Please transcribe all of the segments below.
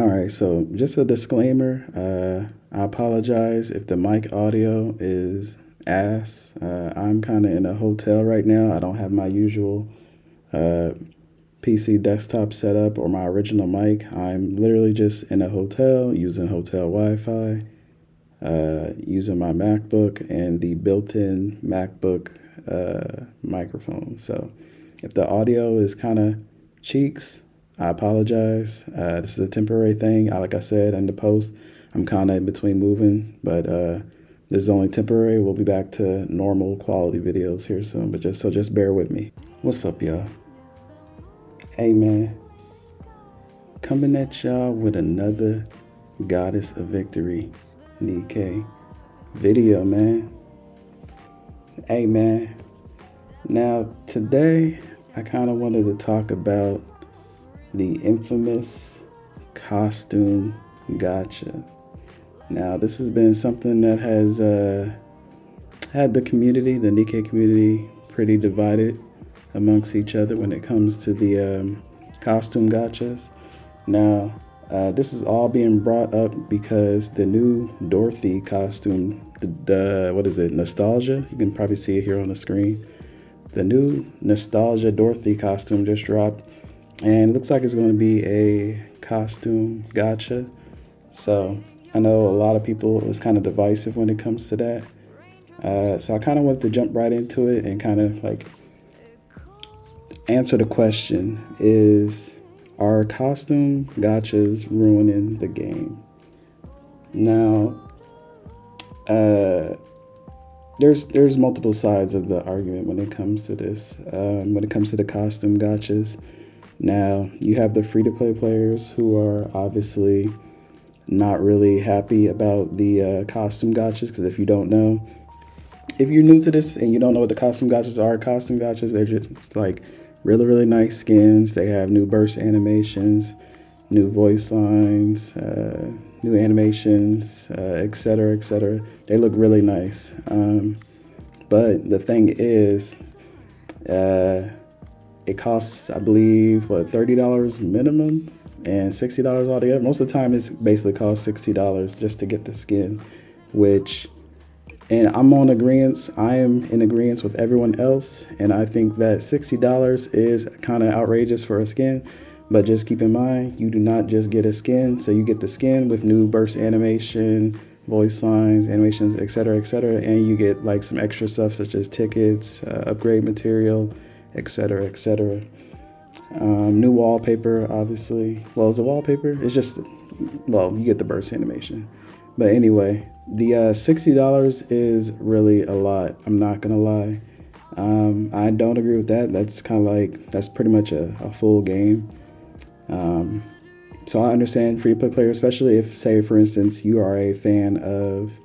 All right, so just a disclaimer. I apologize if the mic audio is ass. I'm kind of in a hotel right now. I don't have my usual uh, PC desktop setup or my original mic. I'm literally just in a hotel using hotel Wi-Fi, using my MacBook and the built-in MacBook microphone. So if the audio is kind of cheeks, I apologize. This is a temporary thing. Like I said in the post, I'm kind of in between moving, but this is only temporary. We'll be back to normal quality videos here soon, but just bear with me. What's up, y'all? Hey, man. Coming at y'all with another Goddess of Victory, Nikke video, man. Hey, man. Now, today, I kind of wanted to talk about the infamous costume gacha. Now, this has been something that has had the community, the Nikke community, pretty divided amongst each other when it comes to the costume gachas. Now, this is all being brought up because the new Dorothy costume, what is it, Nostalgia? You can probably see it here on the screen. The new Nostalgia Dorothy costume just dropped, and it looks like it's going to be a costume gacha. So I know a lot of people is kind of divisive when it comes to that. So I kind of wanted to jump right into it and kind of like answer the question: are costume gachas ruining the game? Now, there's multiple sides of the argument when it comes to this. When it comes to the costume gachas, now you have the free-to-play players who are obviously not really happy about the costume gachas, because if you're new to this and you don't know what the costume gachas, they're just like really, really nice skins. They have new burst animations, new voice lines, new animations, etc., etc. They look really nice. But the thing is, it costs, I believe, $30 minimum and $60 altogether. Most of the time, it's basically costs $60 just to get the skin, and I'm on agreement. I am in agreement with everyone else, and I think that $60 is kind of outrageous for a skin. But just keep in mind, you do not just get a skin. So you get the skin with new burst animation, voice lines, animations, etc., etc., and you get like some extra stuff such as tickets, upgrade material, etc., etc. New wallpaper, obviously. Well, is it wallpaper? It's just, well, you get the burst animation. But anyway, the $60 is really a lot. I'm not gonna lie. I don't agree with that. That's kind of like, that's pretty much a full game. So I understand free-to-play players, especially if, say, for instance, you are a fan of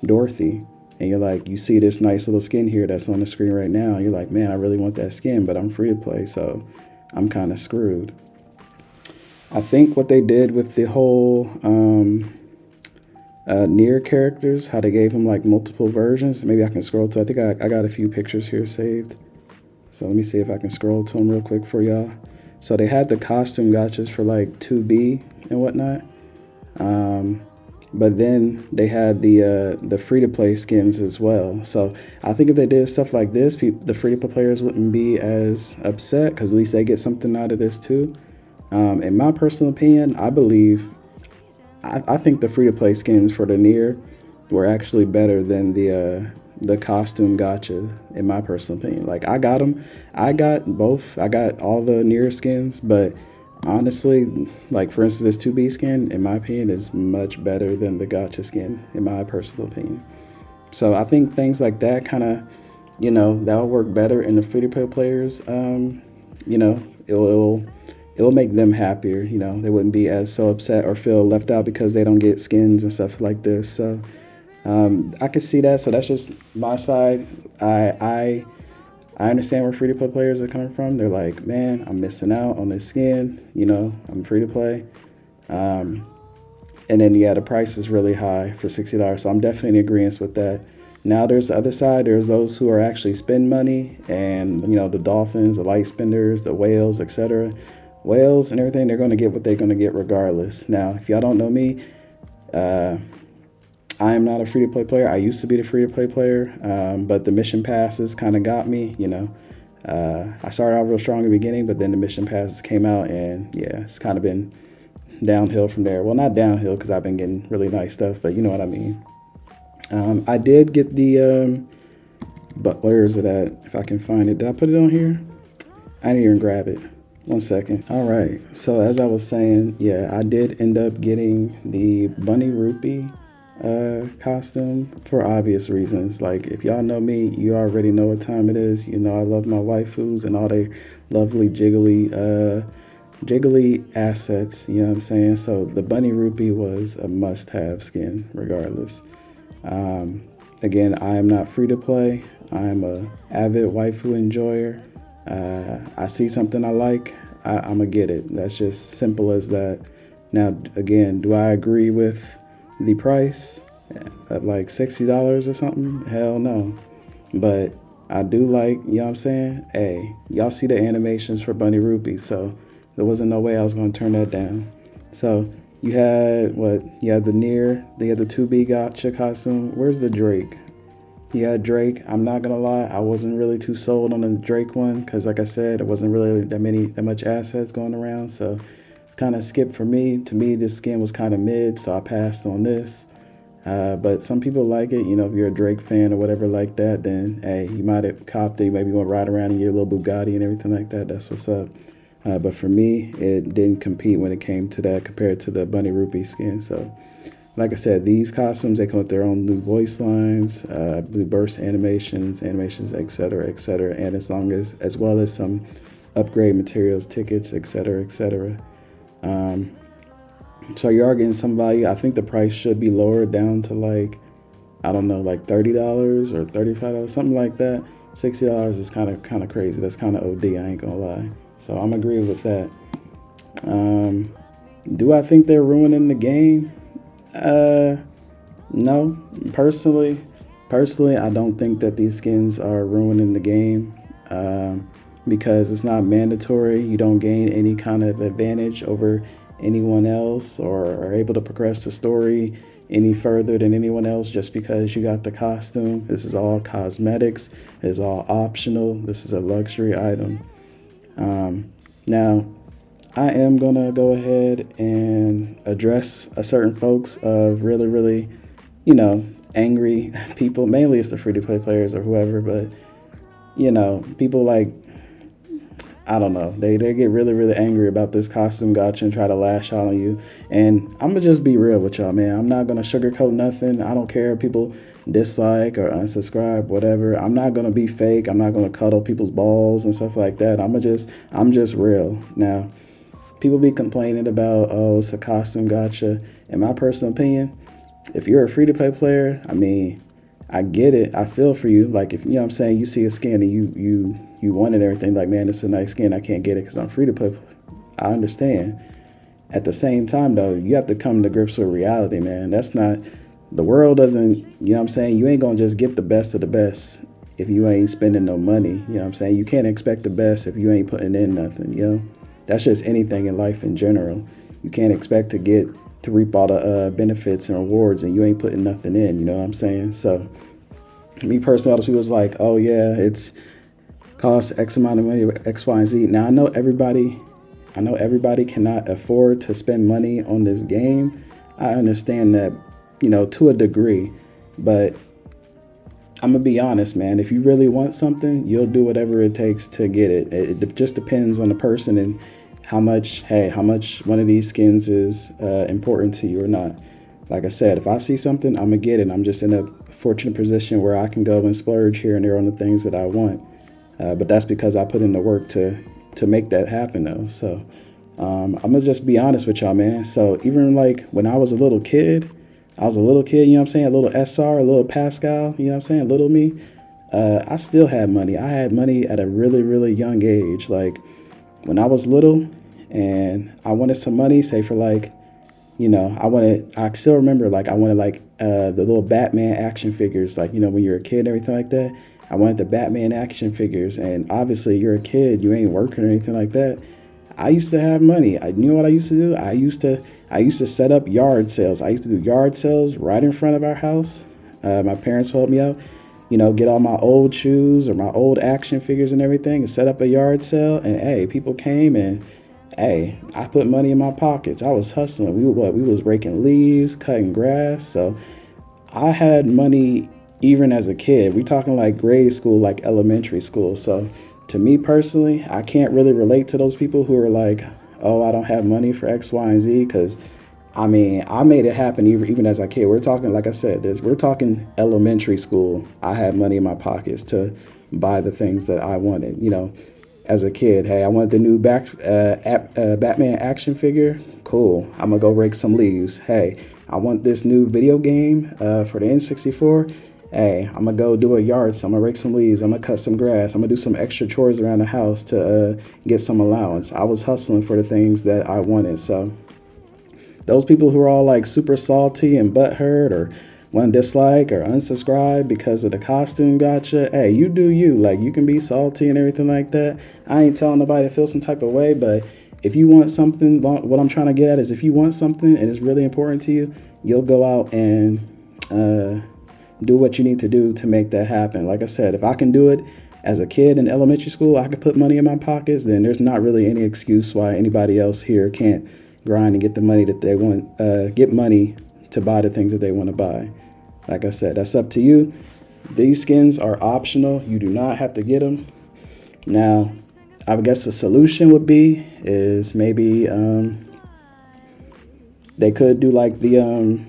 Dorothy, and you're like, you see this nice little skin here that's on the screen right now. You're like, man, I really want that skin, but I'm free to play, so I'm kind of screwed. I think what they did with the whole Nier characters, how they gave them like multiple versions. Maybe I can scroll to. I think I got a few pictures here saved. So let me see if I can scroll to them real quick for y'all. So they had the costume gachas for like 2B and whatnot. But then they had the free-to-play skins as well. So I think if they did stuff like this, the free-to-play players wouldn't be as upset, because at least they get something out of this too. In my personal opinion, I think the free-to-play skins for the Nier were actually better than the costume gacha, in my personal opinion. Like, I got them. I got both. I got all the Nier skins, but honestly, like, for instance, this 2B skin, in my opinion, is much better than the gacha skin, in my personal opinion. So I think things like that kind of, that'll work better in the free-to-play players. It'll make them happier. They wouldn't be as so upset or feel left out because they don't get skins and stuff like this. So I can see that. So that's just my side. I understand where free-to-play players are coming from. They're like, man, I'm missing out on this skin. I'm free to play. And then, yeah, the price is really high for $60. So I'm definitely in agreement with that. Now there's the other side. There's those who are actually spend money, and, the dolphins, the light spenders, the whales, etc. whales and everything, they're going to get what they're going to get regardless. Now, if y'all don't know me, uh, I am not a free-to-play player. I used to be the free-to-play player, but the mission passes kind of got me, I started out real strong in the beginning, but then the mission passes came out, and yeah, it's kind of been downhill from there. Well, not downhill because I've been getting really nice stuff, but you know what I mean. I did get the, but where is it at? If I can find it. Did I put it on here? I didn't even grab it. 1 second. All right. So as I was saying, yeah, I did end up getting the Bunny Rupee costume for obvious reasons. Like, if y'all know me, you already know what time it is. You know I love my waifus and all their lovely jiggly assets, you know what I'm saying? So the Bunny Rupee was a must-have skin regardless. Again, I am not free to play. I'm a avid waifu enjoyer. I see something I like, I'm gonna get it. That's just simple as that. Now, again, do I agree with the price at like $60 or something? Hell no. But I do like, you know what I'm saying? Hey, y'all see the animations for Bunny Rupee, so there wasn't no way I was gonna turn that down. So you had what? You had the you had the 2B Gacha costume. Where's the Drake? Yeah, Drake. I'm not gonna lie, I wasn't really too sold on the Drake one because, like I said, it wasn't really that much assets going around. So it's kind of skipped for me. To me, this skin was kind of mid, so I passed on this. But some people like it. You know, if you're a Drake fan or whatever like that, then hey, you might have copped it. You maybe want to ride around in your little Bugatti and everything like that. That's what's up. But for me, it didn't compete when it came to that compared to the Bunny Rupee skin. So, like I said, these costumes, they come with their own new voice lines, blue burst animations, etc., etc., and as well as some upgrade materials, tickets, etc., etc. So you are getting some value. I think the price should be lowered down to like, I don't know, like $30 or $35, something like that. $60 is kind of crazy. That's kind of OD. I ain't gonna lie. So I'm agreeing with that. Do I think they're ruining the game? No. Personally, I don't think that these skins are ruining the game because it's not mandatory. You don't gain any kind of advantage over anyone else or are able to progress the story any further than anyone else just because you got the costume. This is all cosmetics. It's all optional. This is a luxury item. Now, I am going to go ahead and address a certain folks of really, really, angry people. Mainly it's the free-to-play players or whoever, but, people like, I don't know. They get really, really angry about this costume gacha and try to lash out on you. And I'm going to just be real with y'all, man. I'm not going to sugarcoat nothing. I don't care if people dislike or unsubscribe, whatever. I'm not going to be fake. I'm not going to cuddle people's balls and stuff like that. I'm just real. Now, people be complaining about, oh, it's a costume gacha. In my personal opinion, if you're a free-to-play player, I mean, I get it. I feel for you. Like, if, what I'm saying, you see a skin and you wanted everything, like, man, it's a nice skin. I can't get it because I'm free to play. I understand. At the same time, though, you have to come to grips with reality, man. That's not, the world doesn't, what I'm saying? You ain't going to just get the best of the best if you ain't spending no money. You know what I'm saying? You can't expect the best if you ain't putting in nothing, That's just anything in life in general. You can't expect to reap all the benefits and rewards and you ain't putting nothing in, you know what I'm saying? So, me personally, all the people was like, oh yeah, it's costs X amount of money, X, Y, and Z. Now I know everybody cannot afford to spend money on this game. I understand that, to a degree, but I'm gonna be honest, man. If you really want something, you'll do whatever it takes to get it. It just depends on the person and how much one of these skins is important to you or not. Like I said, if I see something, I'm gonna get it. I'm just in a fortunate position where I can go and splurge here and there on the things that I want. But that's because I put in the work to make that happen, though. So I'm gonna just be honest with y'all, man. So even like when I was a little kid, you know what I'm saying? A little SR, a little Pascal, you know what I'm saying? Little me. I still had money. I had money at a really, really young age. Like when I was little and I wanted some money, say for like, I still remember like I wanted like the little Batman action figures, like, when you're a kid and everything like that. I wanted the Batman action figures, and obviously you're a kid, you ain't working or anything like that. I used to have money. You know what I used to do? I used to set up yard sales. I used to do yard sales right in front of our house. My parents helped me out. Get all my old shoes or my old action figures and everything and set up a yard sale. And hey, people came and hey, I put money in my pockets. I was hustling. We was raking leaves, cutting grass. So I had money even as a kid. We talking like grade school, like elementary school. So to me personally, I can't really relate to those people who are like, oh, I don't have money for X, Y, and Z, because I mean, I made it happen even as a kid. We're talking, like I said, we're talking elementary school. I had money in my pockets to buy the things that I wanted. As a kid, hey, I wanted the new Batman action figure. Cool. I'm gonna go rake some leaves. Hey, I want this new video game for the N64. Hey, I'm gonna go do a yard. So I'm gonna rake some leaves. I'm gonna cut some grass. I'm gonna do some extra chores around the house to get some allowance. I was hustling for the things that I wanted. So those people who are all like super salty and butthurt or want to dislike or unsubscribe because of the costume gotcha, hey, you do you. Like, you can be salty and everything like that. I ain't telling nobody to feel some type of way, but if you want something, what I'm trying to get at is if you want something and it's really important to you, you'll go out and do what you need to do to make that happen. Like I said, if I can do it as a kid in elementary school, I could put money in my pockets, then there's not really any excuse why anybody else here can't grind and get the money that they want, get money to buy the things that they want to buy. Like I said, that's up to you. These skins are optional. You do not have to get them. Now, I guess the solution would be is maybe they could do like the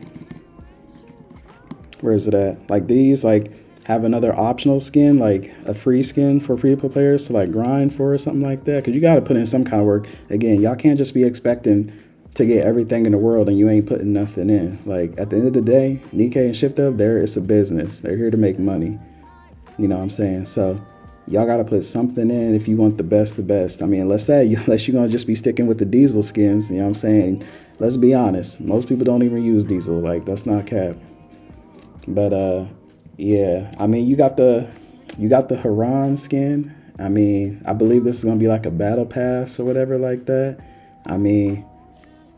where is it at? Like these, like have another optional skin, like a free skin for free to play players to like grind for or something like that. Because you got to put in some kind of work. Again, y'all can't just be expecting to get everything in the world and you ain't putting nothing in. Like at the end of the day, Nikke and Shift Up, it's a business. They're here to make money. You know what I'm saying? So y'all got to put something in if you want the best. I mean, unless you're going to just be sticking with the diesel skins, you know what I'm saying? Let's be honest. Most people don't even use diesel. Like, that's not cap. But yeah, I mean, you got the Haran skin. I mean, I believe this is going to be like a battle pass or whatever like that. I mean,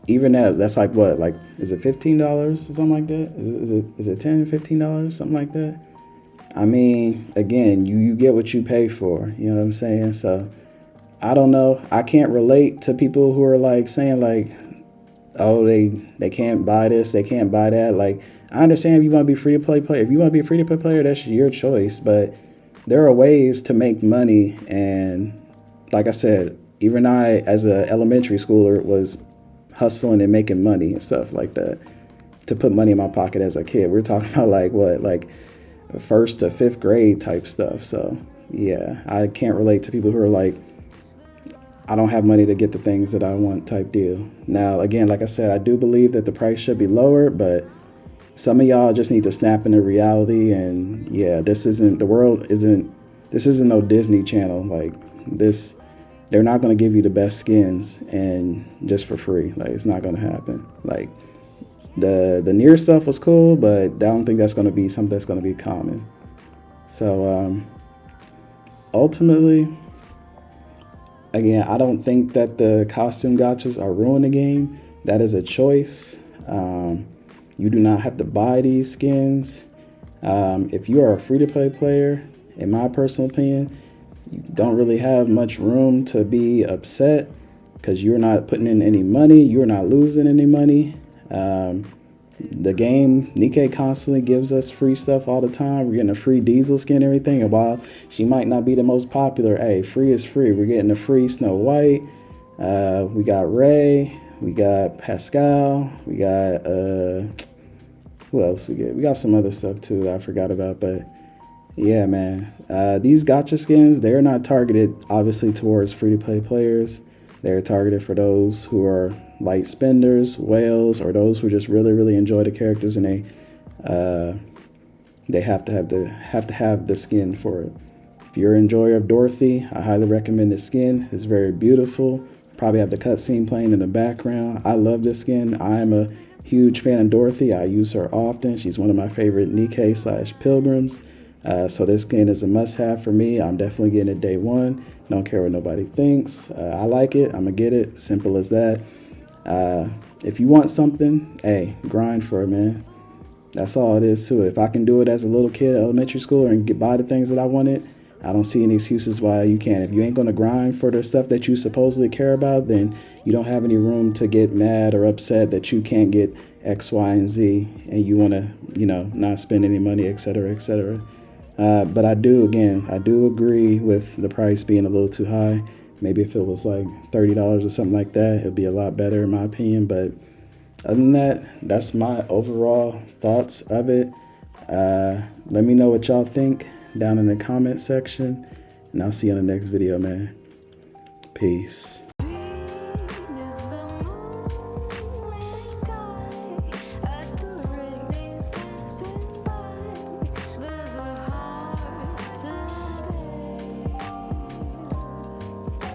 even that's like what, like, is it $15 or something like that? Is it $10, $15, something like that? I mean, again, you get what you pay for, you know what I'm saying? So I don't know. I can't relate to people who are like saying like, oh, they can't buy this, they can't buy that. Like, I understand if you want to be free to play player. If you want to be a free to play player, that's your choice. But there are ways to make money. And like I said, even I, as an elementary schooler, was hustling and making money and stuff like that to put money in my pocket as a kid. We're talking about like first to fifth grade type stuff. So yeah, I can't relate to people who are like, I don't have money to get the things that I want type deal. Now, again, like I said, I do believe that the price should be lower, but some of y'all just need to snap into reality. And yeah, this isn't no Disney Channel. Like this, they're not going to give you the best skins and just for free. Like, it's not going to happen. Like the near stuff was cool, but I don't think that's going to be something that's going to be common. So ultimately, again, I don't think that the costume gachas are ruining the game. That is a choice. You do not have to buy these skins. If you are a free-to-play player, in my personal opinion, you don't really have much room to be upset because you're not putting in any money. You're not losing any money. The game, Nikke constantly gives us free stuff all the time. We're getting a free diesel skin and everything. And while she might not be the most popular, hey, free is free. We're getting a free Snow White. We got Ray. We got Pascal. We got, who else we get? We got some other stuff too that I forgot about. But yeah, man. These gacha skins, they're not targeted, obviously, towards free-to-play players. They're targeted for those who are light spenders, whales, or those who just really, really enjoy the characters and they have to have the skin for it. If you're an enjoyer of Dorothy, I highly recommend this skin. It's very beautiful. Probably have the cutscene playing in the background. I love this skin. I am a huge fan of Dorothy. I use her often. She's one of my favorite Nikke/pilgrims. So this skin is a must-have for me. I'm definitely getting it day one. Don't care what nobody thinks. I like it. I'm gonna get it. Simple as that. If you want something, hey, grind for it, man. That's all it is to it. If I can do it as a little kid at elementary school and get buy the things that I wanted, I don't see any excuses why you can't. If you ain't gonna grind for the stuff that you supposedly care about, then you don't have any room to get mad or upset that you can't get X, Y, and Z, and you wanna, not spend any money, et cetera, et cetera. But I do agree with the price being a little too high. Maybe if it was like $30 or something like that, it'd be a lot better in my opinion. But other than that, that's my overall thoughts of it. Let me know what y'all think down in the comment section, and I'll see you in the next video, man. Peace.